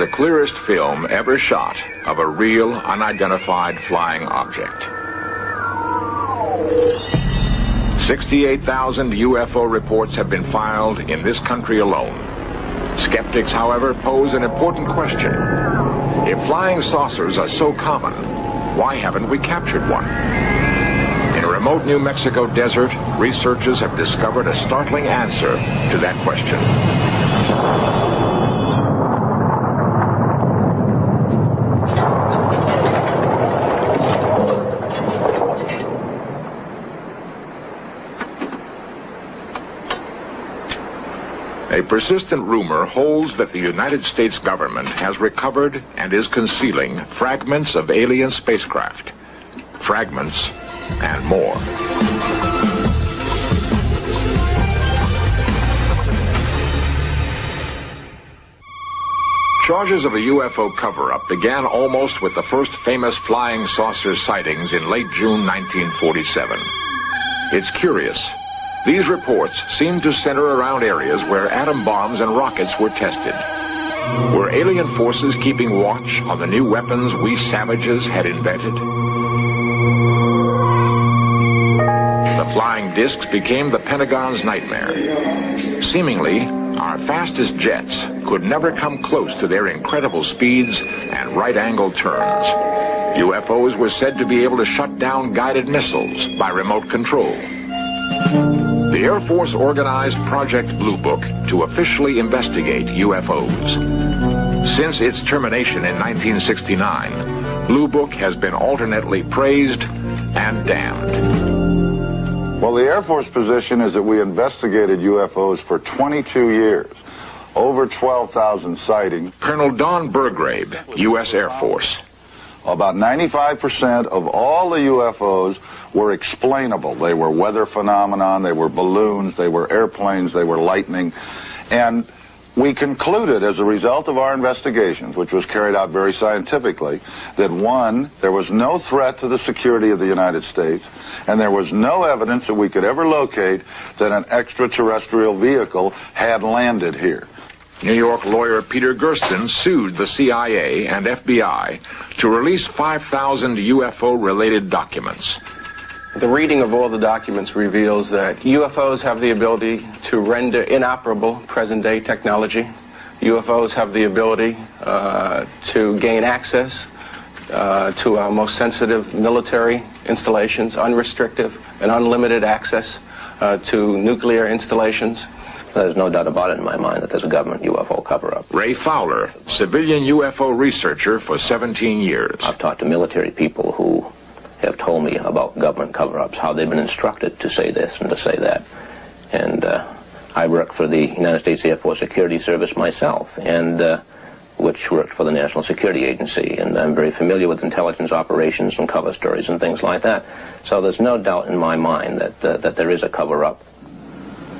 the clearest film ever shot of a real, unidentified flying object. 68,000 UFO reports have been filed in this country alone. Skeptics, however, pose an important question. If flying saucers are so common, why haven't we captured one? In a remote New Mexico desert, researchers have discovered a startling answer to that question. A persistent rumor holds that the United States government has recovered and is concealing fragments of alien spacecraft. Fragments and more. Charges of a UFO cover-up began almost with the first famous flying saucer sightings in late June 1947. It's curious. These reports seem to center around areas where atom bombs and rockets were tested. Were alien forces keeping watch on the new weapons we savages had invented? The flying discs became the Pentagon's nightmare. Seemingly, our fastest jets could never come close to their incredible speeds and right-angle turns. UFOs were said to be able to shut down guided missiles by remote control. The Air Force organized Project Blue Book to officially investigate UFOs. Since its termination in 1969, Blue Book has been alternately praised and damned. Well, the Air Force position is that we investigated UFOs for 22 years, over 12,000 sightings. Colonel Don Burgrave, U.S. Air Force. About 95% of all the UFOs were explainable. They were weather phenomenon, they were balloons, they were airplanes, they were lightning. And we concluded as a result of our investigations, which was carried out very scientifically, that one, there was no threat to the security of the United States, and there was no evidence that we could ever locate that an extraterrestrial vehicle had landed here. New York lawyer Peter Gersten sued the CIA and FBI to release 5,000 UFO-related documents. The reading of all the documents reveals that UFOs have the ability to render inoperable present-day technology. UFOs have the ability to gain access to our most sensitive military installations, unrestricted and unlimited access to nuclear installations. There's no doubt about it in my mind that there's a government UFO cover-up. Ray Fowler, civilian UFO researcher for 17 years. I've talked to military people who have told me about government cover-ups, how they've been instructed to say this and to say that. And I worked for the United States Air Force Security Service myself, and which worked for the National Security Agency, and I'm very familiar with intelligence operations and cover stories and things like that. So there's no doubt in my mind that there is a cover-up.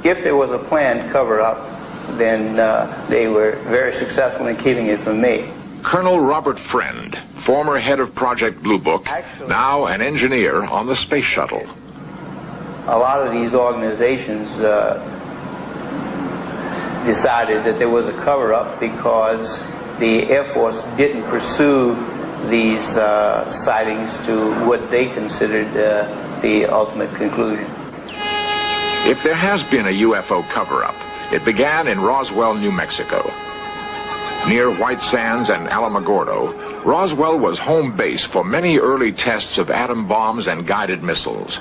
If there was a planned cover-up, then they were very successful in keeping it from me. Colonel Robert Friend, former head of Project Blue Book, now an engineer on the space shuttle. A lot of these organizations decided that there was a cover-up because the Air Force didn't pursue these sightings to what they considered the ultimate conclusion. If there has been a UFO cover-up, it began in Roswell, New Mexico. Near White Sands and Alamogordo, Roswell was home base for many early tests of atom bombs and guided missiles.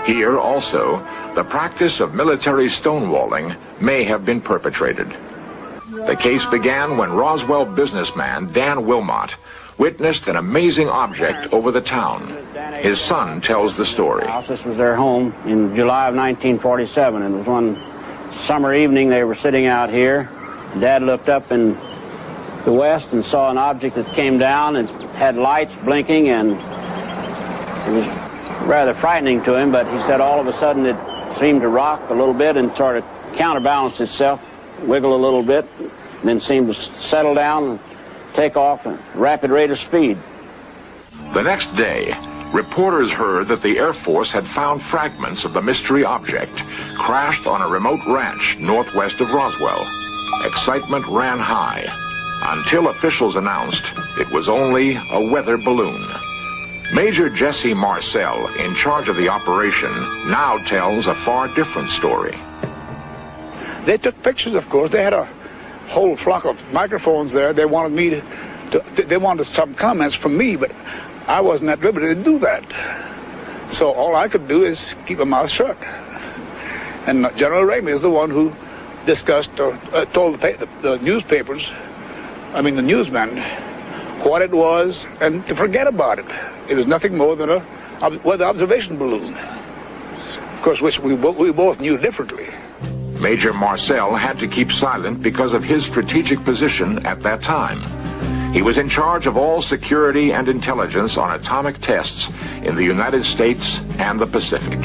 Here, also, the practice of military stonewalling may have been perpetrated. The case began when Roswell businessman Dan Wilmot witnessed an amazing object over the town. His son tells the story. This was their home in July of 1947. It was one summer evening. They were sitting out here. Dad looked up in the west and saw an object that came down and had lights blinking, and it was rather frightening to him, but he said all of a sudden it seemed to rock a little bit and sort of counterbalanced itself, wiggle a little bit, and then seemed to settle down and take off at a rapid rate of speed. The next day, reporters heard that the Air Force had found fragments of the mystery object crashed on a remote ranch northwest of Roswell. Excitement ran high. until officials announced it was only a weather balloon. Major Jesse Marcel, in charge of the operation, now tells a far different story. They took pictures, of course. They had a whole flock of microphones there. They wanted me they wanted some comments from me, but I wasn't at liberty to do that. So all I could do is keep my mouth shut. And General Ramey is the one who discussed or told the newspapers, the newsmen, what it was and to forget about it. It was nothing more than a weather observation balloon. Of course, which we both knew differently. Major Marcel had to keep silent because of his strategic position at that time. He was in charge of all security and intelligence on atomic tests in the United States and the Pacific.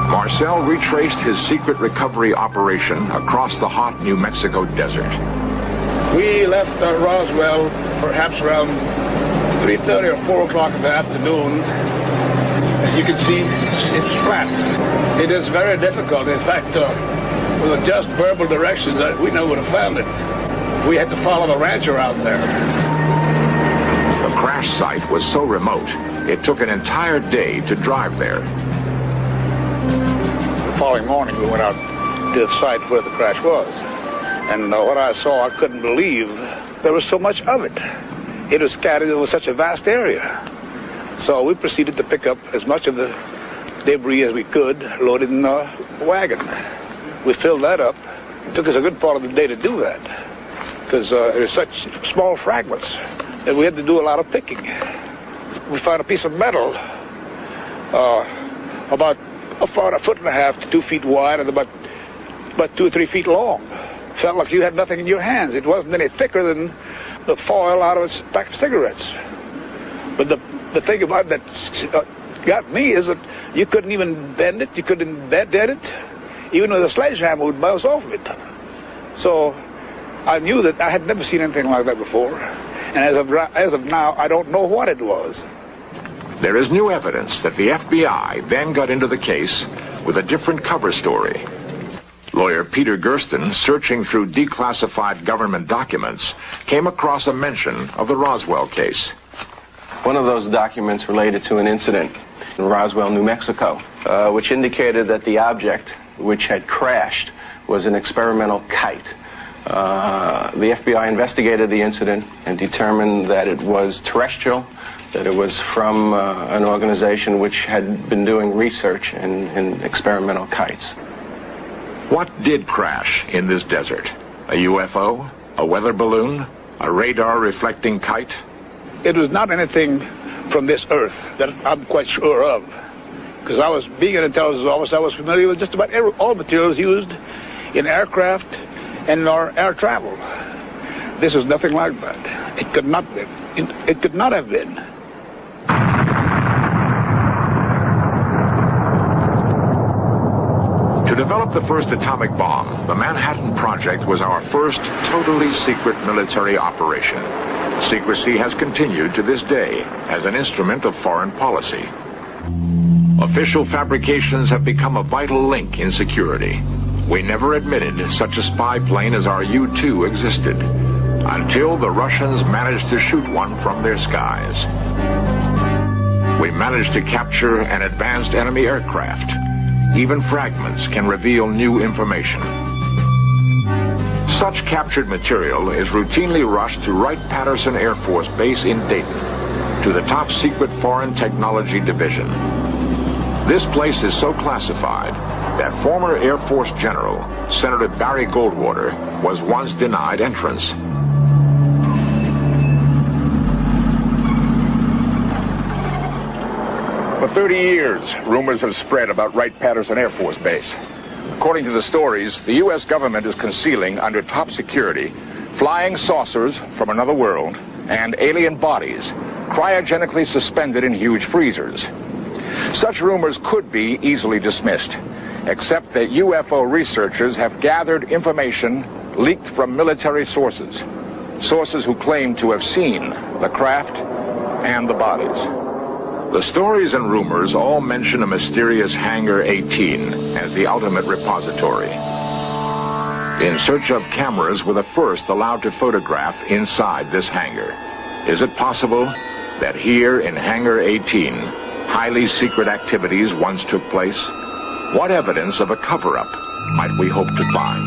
Marcel retraced his secret recovery operation across the hot New Mexico desert. We left Roswell perhaps around 3:30 or 4 o'clock in the afternoon. As you can see, it's flat. It is very difficult. In fact, with just verbal directions, we never would have found it. We had to follow the ranch around there. The crash site was so remote, it took an entire day to drive there. The following morning, we went out to the site where the crash was. And what I saw, I couldn't believe there was so much of it. It was scattered over such a vast area. So we proceeded to pick up as much of the debris as we could, loaded in the wagon. We filled that up. It took us a good part of the day to do that, because there were such small fragments that we had to do a lot of picking. We found a piece of metal about a 1.5 to 2 feet wide and about 2 or 3 feet long. Felt like you had nothing in your hands. It wasn't any thicker than the foil out of a pack of cigarettes. But the thing about that got me is that you couldn't even bend it. You couldn't dead it. Even with a sledgehammer would bounce off of it. So I knew that I had never seen anything like that before. And as of now, I don't know what it was. There is new evidence that the FBI then got into the case with a different cover story. Lawyer Peter Gersten, searching through declassified government documents, came across a mention of the Roswell case. One of those documents related to an incident in Roswell, New Mexico, which indicated that the object which had crashed was an experimental kite. The FBI investigated the incident and determined that it was terrestrial, that it was from an organization which had been doing research in experimental kites. What did crash in this desert? A UFO? A weather balloon? A radar-reflecting kite? It was not anything from this earth that I'm quite sure of. Because being an intelligence officer, I was familiar with just about all materials used in aircraft and in our air travel. This was nothing like that. It could not be. It could not have been. To develop the first atomic bomb, the Manhattan Project was our first totally secret military operation. Secrecy has continued to this day as an instrument of foreign policy. Official fabrications have become a vital link in security. We never admitted such a spy plane as our U-2 existed, until the Russians managed to shoot one from their skies. We managed to capture an advanced enemy aircraft. Even fragments can reveal new information. Such captured material is routinely rushed to Wright-Patterson Air Force Base in Dayton, to the top secret Foreign Technology Division. This place is so classified that former Air Force General Senator Barry Goldwater was once denied entrance. For 30 years, rumors have spread about Wright-Patterson Air Force Base. According to the stories, the U.S. government is concealing under top security flying saucers from another world and alien bodies cryogenically suspended in huge freezers. Such rumors could be easily dismissed, except that UFO researchers have gathered information leaked from military sources, sources who claim to have seen the craft and the bodies. The stories and rumors all mention a mysterious Hangar 18 as the ultimate repository. In Search Of cameras were the first allowed to photograph inside this hangar. Is it possible that here in Hangar 18, highly secret activities once took place? What evidence of a cover-up might we hope to find?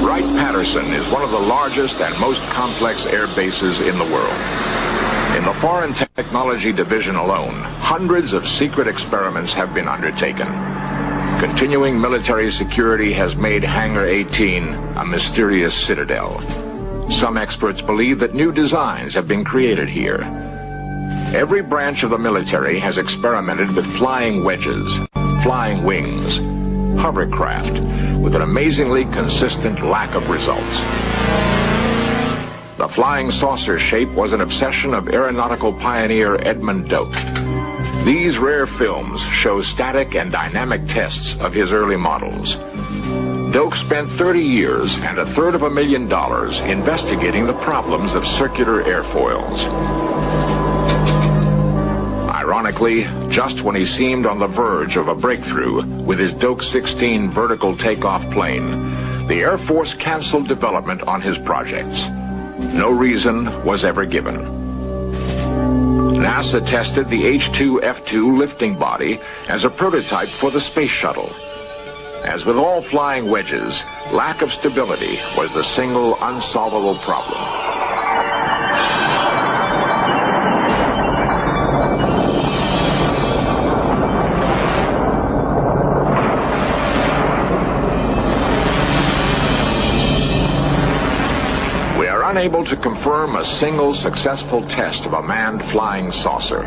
Wright-Patterson is one of the largest and most complex air bases in the world. In the Foreign Technology Division alone, hundreds of secret experiments have been undertaken. Continuing military security has made Hangar 18 a mysterious citadel. Some experts believe that new designs have been created here. Every branch of the military has experimented with flying wedges, flying wings, hovercraft, with an amazingly consistent lack of results. The flying saucer shape was an obsession of aeronautical pioneer Edmund Doak. These rare films show static and dynamic tests of his early models. Doak spent 30 years and $250,000 investigating the problems of circular airfoils. Ironically, just when he seemed on the verge of a breakthrough with his Doak 16 vertical takeoff plane, the Air Force canceled development on his projects. No reason was ever given. NASA tested the H-2F2 lifting body as a prototype for the space shuttle. As with all flying wedges, lack of stability was the single unsolvable problem. Unable to confirm a single successful test of a manned flying saucer.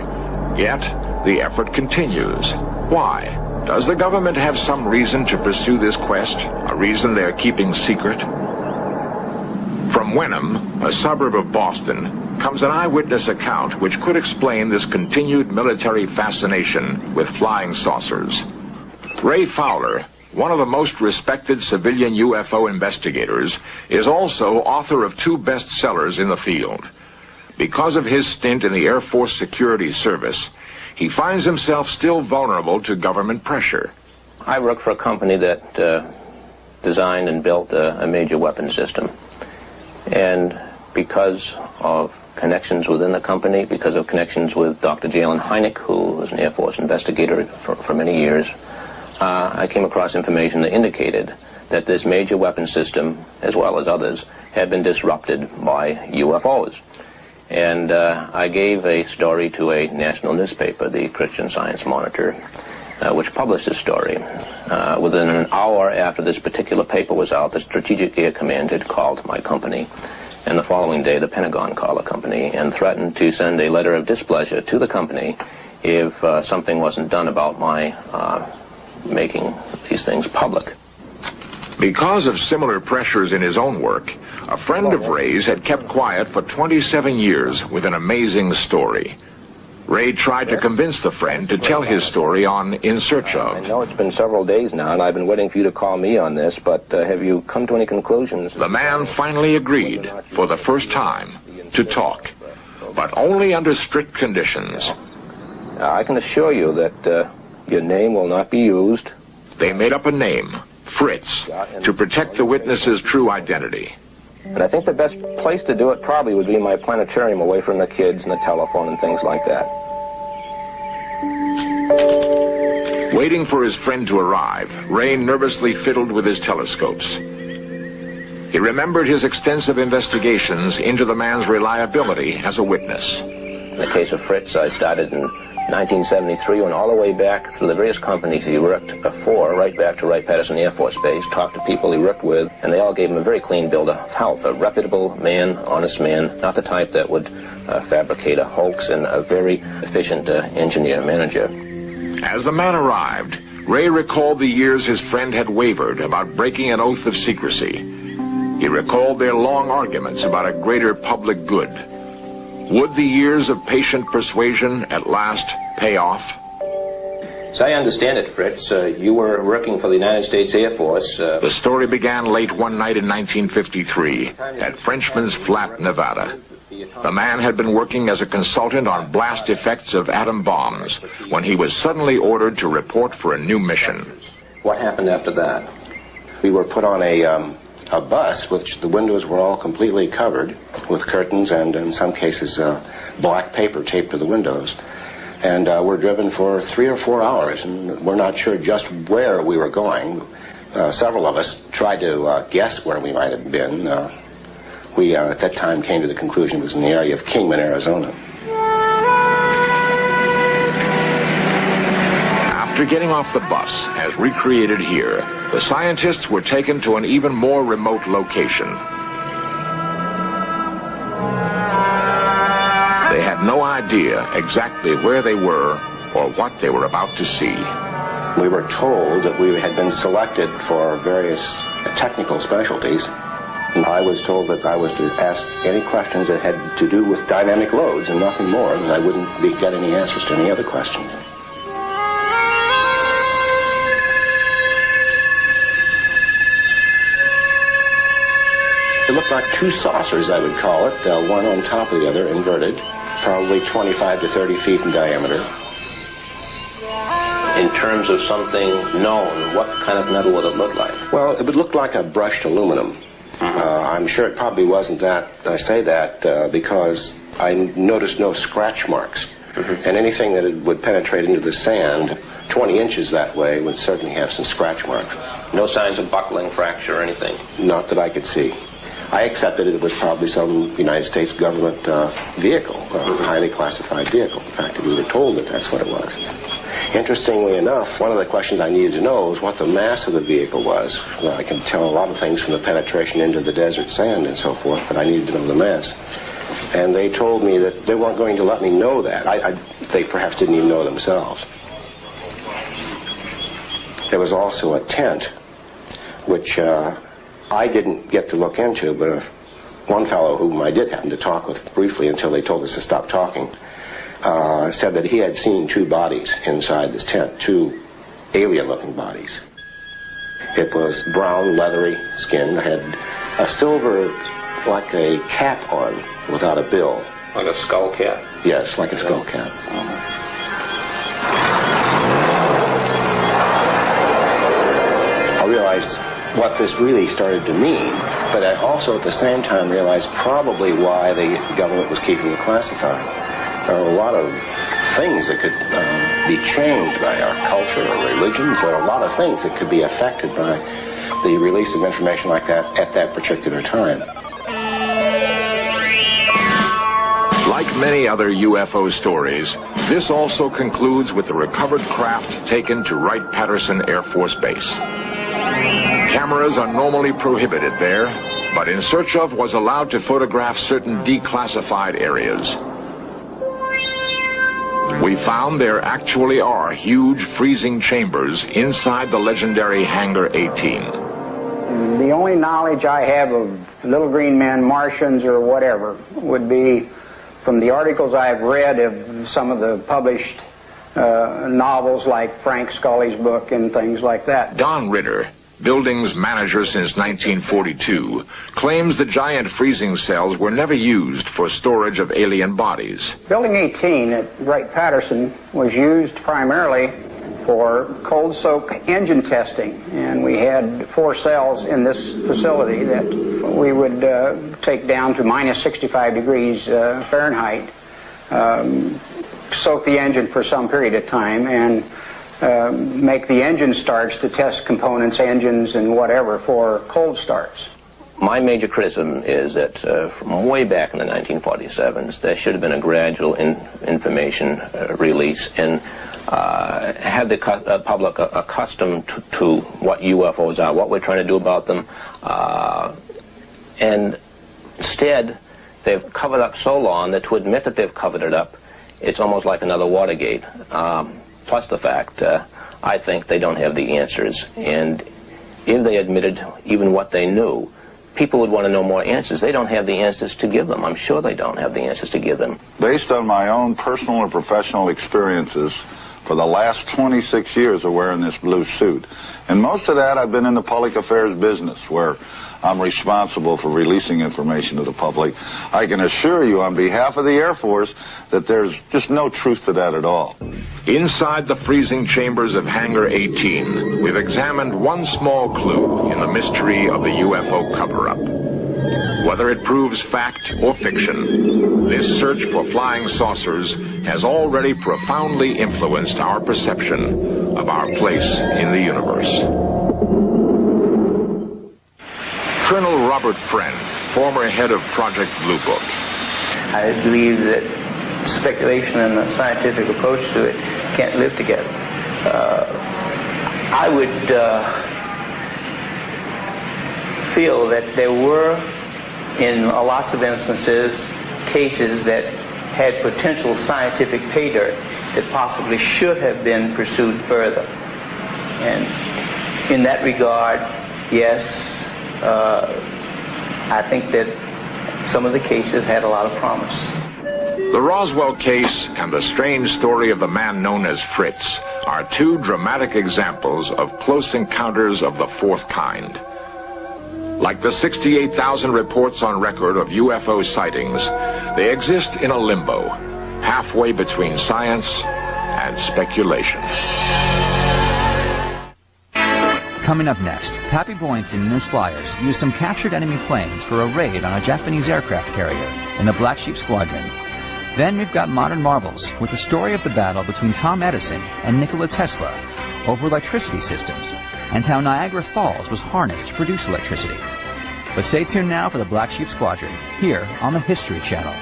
Yet, the effort continues. Why? Does the government have some reason to pursue this quest? A reason they're keeping secret? From Wenham, a suburb of Boston, comes an eyewitness account which could explain this continued military fascination with flying saucers. Ray Fowler, one of the most respected civilian UFO investigators, is also author of 2 bestsellers in the field. Because of his stint in the Air Force Security Service, he finds himself still vulnerable to government pressure. I worked for a company that designed and built a major weapons system. And because of connections within the company, because of connections with Dr. Jalen Hynek, who was an Air Force investigator for many years, I came across information that indicated that this major weapon system, as well as others, had been disrupted by UFOs. And I gave a story to a national newspaper, the Christian Science Monitor, which published this story. Within an hour after this particular paper was out, the Strategic Air Command had called my company. And the following day, the Pentagon called the company and threatened to send a letter of displeasure to the company if something wasn't done about my making these things public. Because of similar pressures in his own work, a friend of Ray's had kept quiet for 27 years with an amazing story. Ray tried to convince the friend to tell his story on In Search Of. I know it's been several days now, and I've been waiting for you to call me on this, but have you come to any conclusions? The man finally agreed, for the first time, to talk, but only under strict conditions. I can assure you that your name will not be used. They made up a name, Fritz, to protect the witness's true identity. And I think the best place to do it probably would be my planetarium, away from the kids and the telephone and things like that. Waiting for his friend to arrive, Ray nervously fiddled with his telescopes. He remembered his extensive investigations into the man's reliability as a witness. In the case of Fritz, I started in 1973, went all the way back through the various companies he worked for, right back to Wright-Patterson Air Force Base, talked to people he worked with, and they all gave him a very clean bill of health, a reputable man, honest man, not the type that would fabricate a hoax, and a very efficient engineer-manager. As the man arrived, Ray recalled the years his friend had wavered about breaking an oath of secrecy. He recalled their long arguments about a greater public good. Would the years of patient persuasion at last pay off? As I understand it, Fritz, you were working for the United States Air Force. The story began late one night in 1953 at Frenchman's Flat, Nevada. The man had been working as a consultant on blast effects of atom bombs when he was suddenly ordered to report for a new mission. What happened after that? We were put on a bus, which the windows were all completely covered with curtains and, in some cases, black paper taped to the windows. And we're driven for 3 or 4 hours, and we're not sure just where we were going. Several of us tried to guess where we might have been. We, at that time, came to the conclusion it was in the area of Kingman, Arizona. After getting off the bus, as recreated here, the scientists were taken to an even more remote location. They had no idea exactly where they were or what they were about to see. We were told that we had been selected for various technical specialties. And I was told that I was to ask any questions that had to do with dynamic loads and nothing more, and I wouldn't get any answers to any other questions. It looked like two saucers, I would call it, one on top of the other, inverted, probably 25 to 30 feet in diameter. In terms of something known, what kind of metal would it look like? Well, it would look like a brushed aluminum. I'm sure it probably wasn't that. I say that because I noticed no scratch marks. And anything that would penetrate into the sand 20 inches that way would certainly have some scratch marks. No signs of buckling, fracture, or anything? Not that I could see. I accepted it was probably some United States government vehicle, a highly classified vehicle. In fact, we were told that that's what it was. Interestingly enough, one of the questions I needed to know was what the mass of the vehicle was. Well, I can tell a lot of things from the penetration into the desert sand and so forth, but I needed to know the mass. And they told me that they weren't going to let me know that. They perhaps didn't even know themselves. There was also a tent, which I didn't get to look into, but one fellow whom I did happen to talk with briefly until they told us to stop talking, said that he had seen two bodies inside this tent, two alien-looking bodies. It was brown, leathery skin, had a silver, like a cap on, without a bill. Like a skull cap? Yes, like a skull cap. I realized what this really started to mean, but I also at the same time realized probably why the government was keeping it classified. There are a lot of things that could be changed by our culture or religions. There are a lot of things that could be affected by the release of information like that at that particular time. Like many other UFO stories, this also concludes with the recovered craft taken to Wright-Patterson Air Force Base. Cameras are normally prohibited there, but In Search Of was allowed to photograph certain declassified areas. We found there actually are huge freezing chambers inside the legendary Hangar 18. The only knowledge I have of little green men, Martians, or whatever would be from the articles I've read of some of the published novels like Frank Scully's book and things like that. Don Ritter, building's manager since 1942, claims the giant freezing cells were never used for storage of alien bodies. Building 18 at Wright-Patterson was used primarily for cold soak engine testing, and we had 4 cells in this facility that we would take down to minus 65 degrees Fahrenheit, soak the engine for some period of time, and make the engine starts to test components, engines, and whatever for cold starts. My major criticism is that from way back in the 1947s, there should have been a gradual information release and have the public accustomed to what UFOs are, what we're trying to do about them, and instead they've covered up so long that to admit that they've covered it up, it's almost like another Watergate. Plus the fact, I think they don't have the answers, and if they admitted even what they knew, people would want to know more answers. They don't have the answers to give them. I'm sure they don't have the answers to give them. Based on my own personal and professional experiences for the last 26 years of wearing this blue suit. And most of that I've been in the public affairs business, where I'm responsible for releasing information to the public. I can assure you on behalf of the Air Force that there's just no truth to that at all. Inside the freezing chambers of Hangar 18, we've examined one small clue in the mystery of the UFO cover-up. Whether it proves fact or fiction, this search for flying saucers has already profoundly influenced our perception of our place in the universe. Colonel Robert Friend, former head of Project Blue Book. I believe that speculation and a scientific approach to it can't live together. I would feel that there were, in lots of instances, cases that had potential scientific pay dirt that possibly should have been pursued further. And in that regard, yes, I think that some of the cases had a lot of promise. The Roswell case and the strange story of the man known as Fritz are two dramatic examples of close encounters of the fourth kind. Like the 68,000 reports on record of UFO sightings, they exist in a limbo, halfway between science and speculation. Coming up next, Pappy Boynton and his flyers used some captured enemy planes for a raid on a Japanese aircraft carrier in the Black Sheep Squadron. Then we've got modern marvels with the story of the battle between Tom Edison and Nikola Tesla over electricity systems and how Niagara Falls was harnessed to produce electricity. But stay tuned now for the Black Sheep Squadron here on the History Channel.